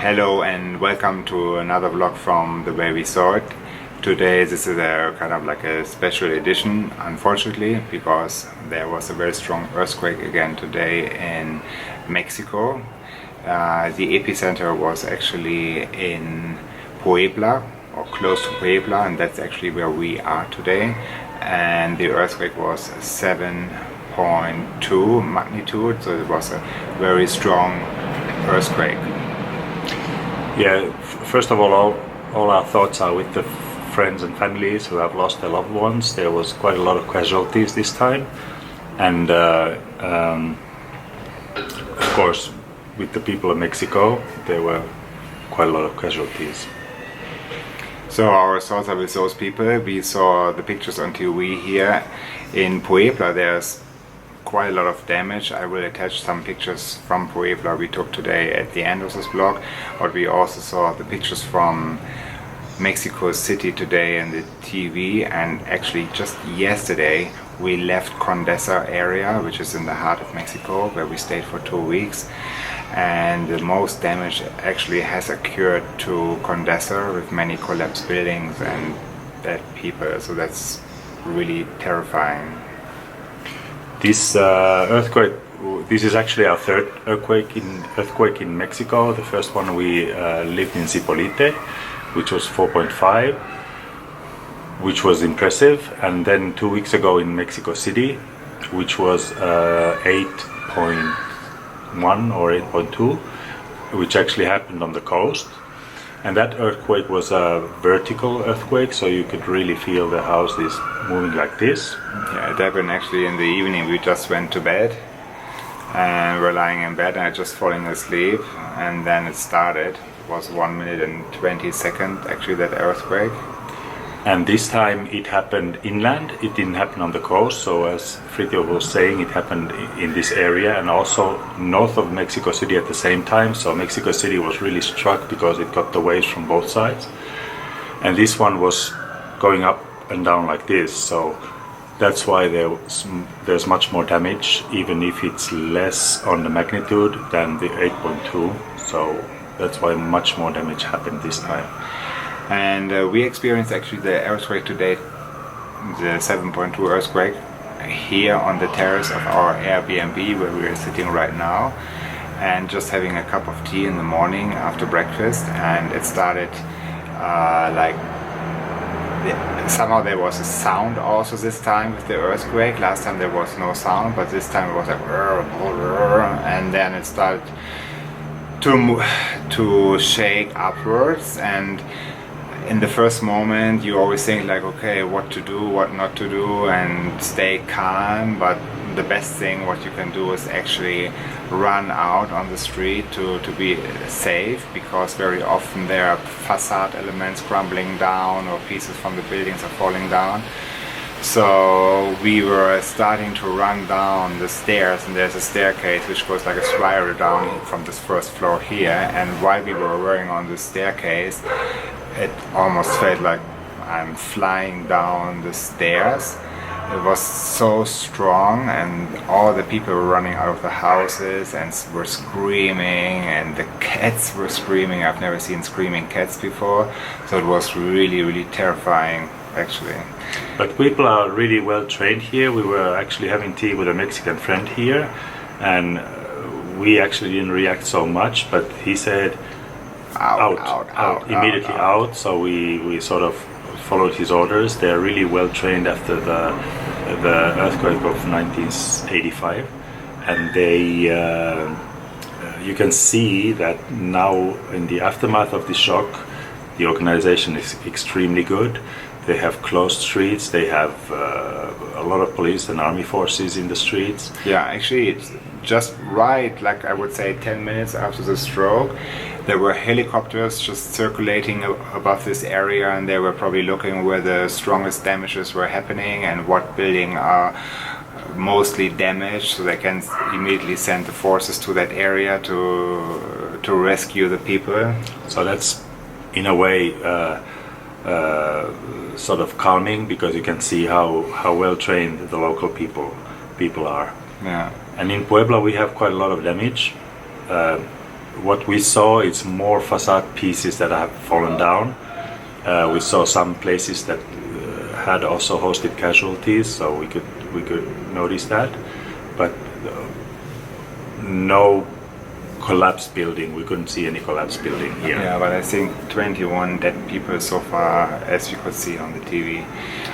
Hello and welcome to another vlog from the way we saw it. Today this is a kind of like a special edition, unfortunately, because there was a very strong earthquake again today in Mexico. The epicenter was actually in Puebla, or close to Puebla, and that's actually where we are today. And the earthquake was 7.2 magnitude, so it was a very strong earthquake. Yeah, first of all our thoughts are with the friends and families who have lost their loved ones. There was quite a lot of casualties this time, and of course with the people of Mexico there were quite a lot of casualties. So our thoughts are with those people. We saw the pictures on TV here in Puebla. There's quite a lot of damage. I will attach some pictures from Puebla we took today at the end of this vlog, but we also saw the pictures from Mexico City today in the TV, and actually just yesterday we left Condesa area, which is in the heart of Mexico, where we stayed for 2 weeks, and the most damage actually has occurred to Condesa, with many collapsed buildings and dead people, so that's really terrifying. This earthquake, this is actually our third earthquake in Mexico. The first one we lived in Zipolite, which was 4.5, which was impressive, and then 2 weeks ago in Mexico City, which was 8.1 or 8.2, which actually happened on the coast. And that earthquake was a vertical earthquake, so you could really feel the house is moving like this. Yeah, it happened actually in the evening. We just went to bed and we're lying in bed and I just falling asleep, and then it started. It was 1 minute and 20 seconds actually, that earthquake. And this time it happened inland, it didn't happen on the coast, so as Fridtjof was saying, it happened in this area and also north of Mexico City at the same time. So Mexico City was really struck because it got the waves from both sides, and this one was going up and down like this, so that's why there's much more damage, even if it's less on the magnitude than the 8.2, so that's why much more damage happened this time. And we experienced actually the earthquake today, the 7.2 earthquake, here on the terrace of our Airbnb where we are sitting right now, and just having a cup of tea in the morning after breakfast, and it started somehow there was a sound also this time with the earthquake. Last time there was no sound, but this time it was like and then it started to shake upwards. And in the first moment you always think like, okay, what to do, what not to do, and stay calm, but the best thing what you can do is actually run out on the street to be safe, because very often there are facade elements crumbling down or pieces from the buildings are falling down. So we were starting to run down the stairs, and there's a staircase which goes like a spiral down from this first floor here, and while we were running on the staircase it almost felt like I'm flying down the stairs. It was so strong, and all the people were running out of the houses and were screaming, and the cats were screaming. I've never seen screaming cats before, so it was really, really terrifying actually. But people are really well trained here. We were actually having tea with a Mexican friend here, and we actually didn't react so much, but he said out, immediately out. So we sort of followed his orders. They are really well trained after the earthquake of 1985, and they you can see that now in the aftermath of the shock the organization is extremely good. They have closed streets, they have a lot of police and army forces in the streets. Yeah, actually it's just right, like I would say 10 minutes after the stroke, there were helicopters just circulating above this area, and they were probably looking where the strongest damages were happening and what building are mostly damaged, so they can immediately send the forces to that area to rescue the people. So that's in a way sort of calming, because you can see how well trained the local people are. Yeah. And in Puebla we have quite a lot of damage. what we saw, it's more facade pieces that have fallen down. We saw some places that had also hosted casualties, so we could notice that, but no collapsed building. We couldn't see any collapsed building here. Yeah, but I think 21 dead people so far, as you could see on the TV.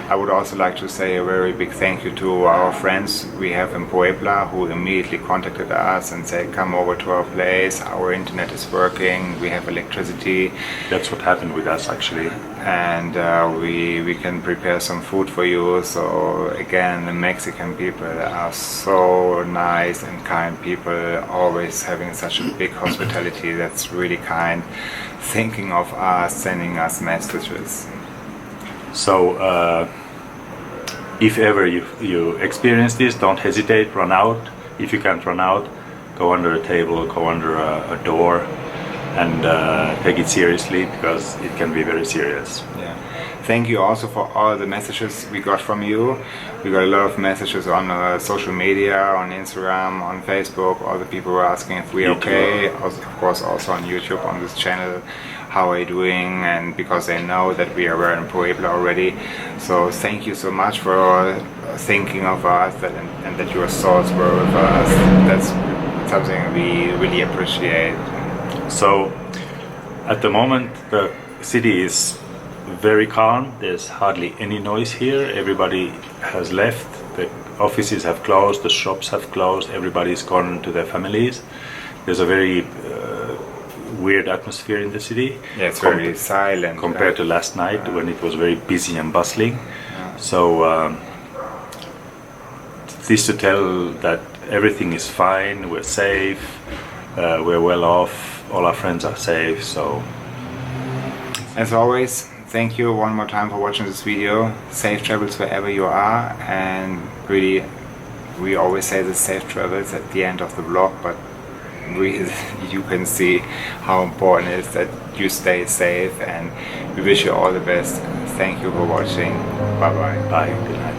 I would also like to say a very big thank you to our friends we have in Puebla, who immediately contacted us and said, come over to our place, our internet is working, we have electricity. That's what happened with us actually. And we can prepare some food for you. So again, the Mexican people are so nice and kind people, always having such a big hospitality. That's really kind, thinking of us, sending us messages. So if ever you experience this, don't hesitate, run out. If you can't run out, go under a table, go under a door, and take it seriously, because it can be very serious. Yeah. Thank you also for all the messages we got from you. We got a lot of messages on social media, on Instagram, on Facebook. All the people were asking if we're okay. Also, of course, also on YouTube, on this channel, how are you doing? And because they know that we are in Puebla already. So thank you so much for thinking of us and that your thoughts were with us. That's something we really appreciate. So at the moment the city is very calm. There's hardly any noise here. Everybody has left. The offices have closed, the shops have closed, everybody's gone to their families. There's a very weird atmosphere in the city. Yeah, it's very silent compared to last night when it was very busy and bustling. Yeah. So this to tell that everything is fine, we're safe, we're well off, all our friends are safe. So as always, thank you one more time for watching this video. Safe travels wherever you are, and really we always say the safe travels at the end of the vlog, but you can see how important it is that you stay safe, and we wish you all the best. Thank you for watching. Bye bye. Bye. Good night.